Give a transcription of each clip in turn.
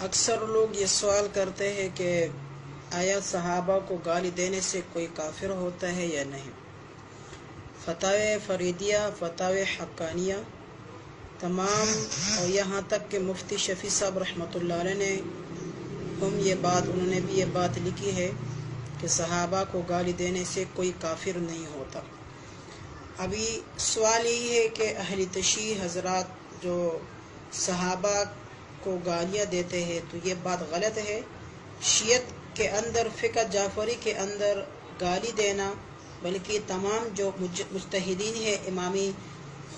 اکثر لوگ یہ سوال کرتے ہیں کہ آیا صحابہ کو گالی دینے سے کوئی کافر ہوتا ہے یا نہیں۔ فتاوی فریدیہ، فتاوی حقانیہ تمام، اور یہاں تک کہ مفتی شفیع صاحب رحمۃ اللہ علیہ نے انہوں نے بھی یہ بات لکھی ہے کہ صحابہ کو گالی دینے سے کوئی کافر نہیں ہوتا۔ ابھی سوال یہی ہے کہ اہل تشیع حضرات جو صحابہ کو گالیاں دیتے ہیں تو یہ بات غلط ہے۔ شیعت کے اندر، فقہ جعفری کے اندر گالی دینا، بلکہ تمام جو مجتہدین ہے، امامی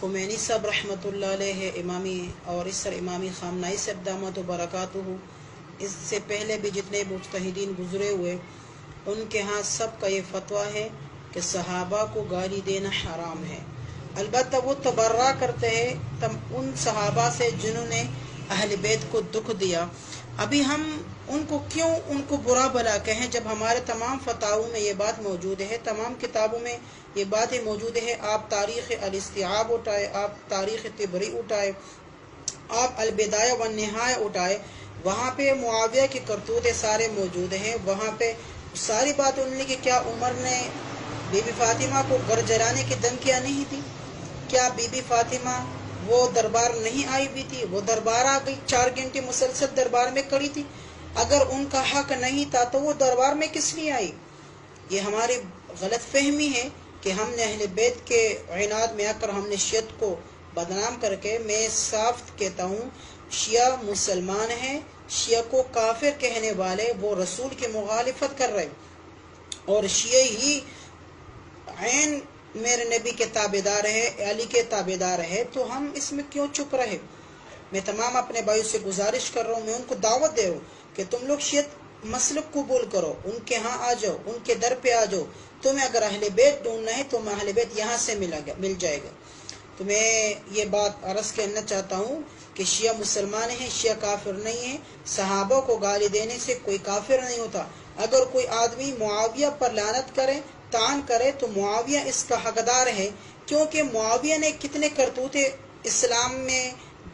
خمینی صاحب رحمۃ اللہ علیہ ہے، اور اس طرح امامی خامنائی صاحب دامت و برکاتہ، اس سے پہلے بھی جتنے مجتہدین گزرے ہوئے، ان کے ہاں سب کا یہ فتویٰ ہے کہ صحابہ کو گالی دینا حرام ہے۔ البتہ وہ تبرہ کرتے ہیں ان صحابہ سے جنہوں نے اہل بیت کو دکھ دیا۔ ابھی ہم ان کو برا بلا کہیں، جب ہمارے تمام فتاووں میں یہ بات موجود ہے، تمام کتابوں میں یہ باتیں موجود ہے۔ آپ تاریخ الاستیعاب اٹھائے، آپ تاریخ طبری اٹھائے، آپ البدایہ والنہایہ اٹھائے، وہاں پہ معاویہ کی کرتوتیں سارے موجود ہیں۔ وہاں پہ ساری بات انہوں نے کہ کیا عمر نے بی بی فاطمہ کو گھر جلانے کی دھمکیاں نہیں دی؟ کیا بی بی فاطمہ وہ دربار نہیں آئی بھی تھی؟ وہ دربار آ گئی، 4 گھنٹے مسلسل دربار میں کھڑی تھی۔ اگر ان کا حق نہیں تھا تو وہ دربار میں کس لیے آئی؟ یہ ہماری غلط فہمی ہے کہ ہم نے اہل بیت کے عناد میں آ کر ہم نے شیعت کو بدنام کر کے، میں صاف کہتا ہوں شیعہ مسلمان ہیں، شیعہ کو کافر کہنے والے وہ رسول کی مخالفت کر رہے، اور شیعہ ہی عین میرے نبی کے تابعدار ہے، علی کے تابعدار ہے، تو ہم اس میں کیوں چپ رہے؟ میں تمام اپنے بھائیوں سے گزارش کر رہا ہوں، میں ان کو دعوت دے رہا ہوں کہ تم لوگ شیعت مسلک قبول کرو، ان کے ہاں آ جاؤ، ان کے در پہ آ جاؤ۔ تمہیں اگر اہل بیت ڈھونڈنا ہے تو اہل بیت یہاں سے مل جائے گا۔ تو میں یہ بات عرض کرنا چاہتا ہوں کہ شیعہ مسلمان ہیں، شیعہ کافر نہیں ہیں۔ صحابہ کو گالی دینے سے کوئی کافر نہیں ہوتا۔ اگر کوئی آدمی معاویہ پر لعنت کرے، طعن کرے، تو معاویہ اس کا حقدار ہے، کیونکہ معاویہ نے کتنے کرتوتے اسلام میں،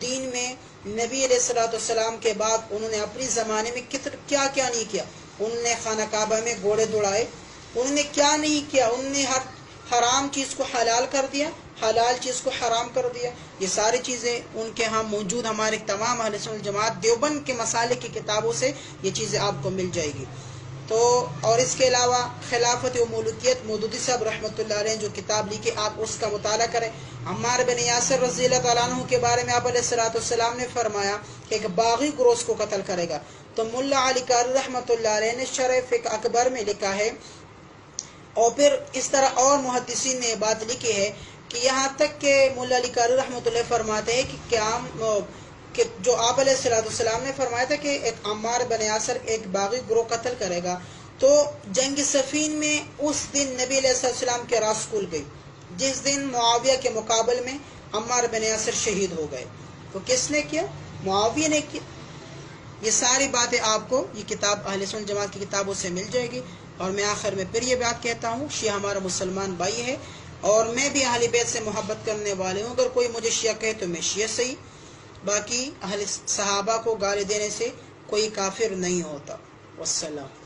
دین میں، نبی علیہ السلام کے بعد انہوں نے اپنی زمانے میں کیا نہیں کیا۔ انہوں نے خانہ کعبہ میں گھوڑے دوڑائے، انہوں نے کیا نہیں کیا؟ انہوں نے ہر حرام چیز کو حلال کر دیا، حلال چیز کو حرام کر دیا۔ یہ ساری چیزیں ان کے ہاں موجود، ہمارے تمام اہل سنت جماعت دیوبند کے مسالک کی کتابوں سے یہ چیزیں آپ کو مل جائے گی۔ تو اور اس کے علاوہ خلافت و ملوکیت مودودی صاحب رحمۃ اللہ علیہ جو کتاب لکھی، آپ اس کا مطالعہ کریں۔ عمار بن یاسر رضی اللہ تعالیٰ عنہ کے بارے میں آپ علیہ السلام نے فرمایا کہ ایک باغی گروز کو قتل کرے گا۔ تو ملا علی قاری رحمۃ اللہ علیہ نے شرح فقہ اکبر میں لکھا ہے، اور پھر اس طرح اور محدثین نے بات لکھی ہے کہ یہاں تک کہ ملا علی قاری رحمۃ اللہ فرماتے ہیں کہ جو آپ علیہ السلام نے فرمایا تھا کہ ایک عمار بن یاسر ایک باغی گروہ قتل کرے گا، تو جنگ صفین میں اس دن نبی علیہ السلام کے راس کھل گئی، جس دن معاویہ کے مقابل میں عمار بن یاسر شہید ہو گئے۔ تو کس نے کیا؟ معاویہ نے کیا۔ یہ ساری باتیں آپ کو یہ کتاب اہل سنت جماعت کی کتابوں سے مل جائے گی۔ اور میں آخر میں پھر یہ بات کہتا ہوں، شیعہ ہمارا مسلمان بھائی ہے، اور میں بھی اہل بیت سے محبت کرنے والے ہوں۔ اگر کوئی مجھے شیعہ کہے تو میں شیعہ صحیح، باقی اہل صحابہ کو گالی دینے سے کوئی کافر نہیں ہوتا۔ والسلام۔